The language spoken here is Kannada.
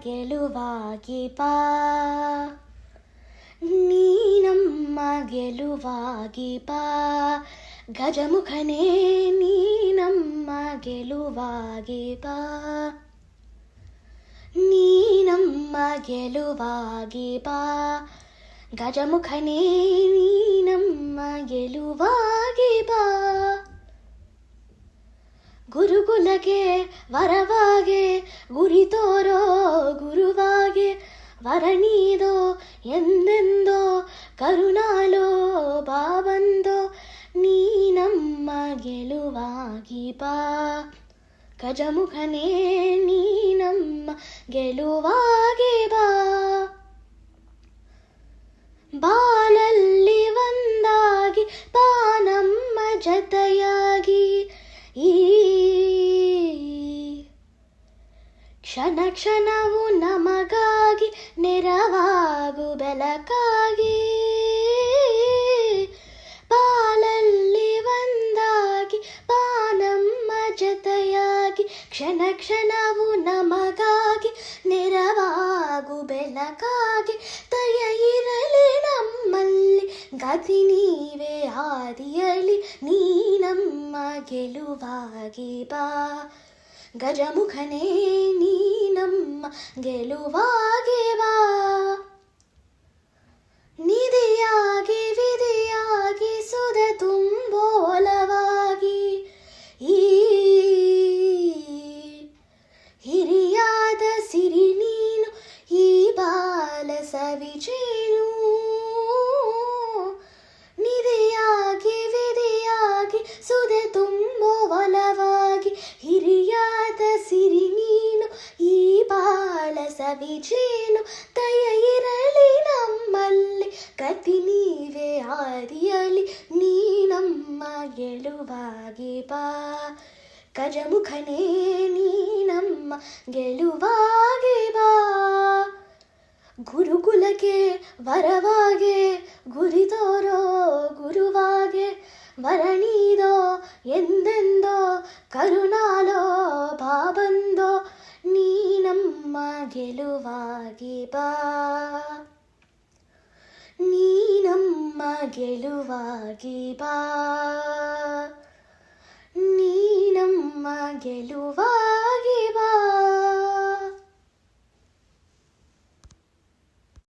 ಗೆಲುವಾಗಿ ಬಾ, ನೀ ನಮ್ಮ ಗೆಲುವಾಗಿ ಬಾ, ಗಜಮುಖನೇ ನೀ ನಮ್ಮ ಗೆಲುವಾಗಿ ಬಾ, ನೀ ನಮ್ಮ ಗೆಲುವಾಗಿ ಬಾ, ಗಜಮುಖನೇ ನೀ ನಮ್ಮ ಗೆಲುವಾಗಿ ಬಾ. ಗುರುಕುಲಕ್ಕೆ ವರವಾಗೆ ಗುರಿ ತೋರೋ ಗುರುವಾಗೆ, ವರ ನೀದೋ ಎಂದೆಂದೋ ಕರುಣಾಲೋ ಬಾಬಂದೋ, ನೀ ನಮ್ಮ ಗೆಲುವಾಗಿ ಬಾ, ಗಜಮುಖನೇ ನೀ ನಮ್ಮ ಗೆಲುವಾಗಿ ಬಾ. ಬಾಳಲ್ಲಿ ಒಂದಾಗಿ ಬಾ ನಮ್ಮ ಜತೆಯಾಗಿ, ಈ ಕ್ಷಣ ಕ್ಷಣವು ನಮಗಾಗಿ ನೆರವಾಗು ಬೆಳಕಾಗಿ. ಬಾಳಲ್ಲಿ ಒಂದಾಗಿ ಬಾ ನಮ್ಮ ಜತೆಯಾಗಿ, ಕ್ಷಣ ಕ್ಷಣವು ನಮಗಾಗಿ ನೆರವಾಗು ಬೆಳಕಾಗಿ. ದಯ ಇರಲಿ ನಮ್ಮಲ್ಲಿ ಗತಿ ನೀವೇ ಹಾದಿಯಲಿ, ನೀ ನಮ್ಮ ಗೆಲುವಾಗಿ ಬಾ, ಗಜಮುಖನೇ ನೀ ನಮ್ಮ ಗೆಲುವಾಗಿ ಬಾ. ನಿಧಿಯಾಗಿ ವಿಧಿಯಾಗಿ ಸುದೆ ತುಂಬೋಲವಾಗಿ, ಈ ಹಿರಿಯಾದ ಸಿರಿ ನೀನು ಈ ಬಾಲ ಸವಿಜೇನು. ನಿಧಿಯಾಗಿ ವಿಧಿಯಾಗಿ ಸುದೆ ತುಂಬೋ ಒಲವಾಗಿ, ಹಿರಿಯಾದ ಸಿರಿ ನೀನು ಈ ಬಾಳ ಸವಿಜೇನು. ದಯ ಇರಲಿ ನಮ್ಮಲ್ಲಿ ಗತಿ ನೀವೇ ಹಾದಿಯಲಿ, ನೀ ನಮ್ಮ ಗೆಲುವಾಗಿ ಬಾ, ಗಜಮುಖನೇ ನೀ ನಮ್ಮ ಗೆಲುವಾಗಿ ಬಾ. ಗುರುಕುಲಕ್ಕೆ ವರವಾಗೆ ಗುರಿ ತೋರೋ ಗುರುವಾಗೆ, ವರ ನೀದೋ ಎಂದೆಂದೋ ಕರುಣಾಲೋ ಬಾಬಂದೋ, ನೀ ನಮ್ಮ ಗೆಲುವಾಗಿ ಬಾ, ನೀ ನಮ್ಮ ಗೆಲುವಾಗಿ ಬಾ, ನೀ ನಮ್ಮ ಗೆಲುವಾಗಿ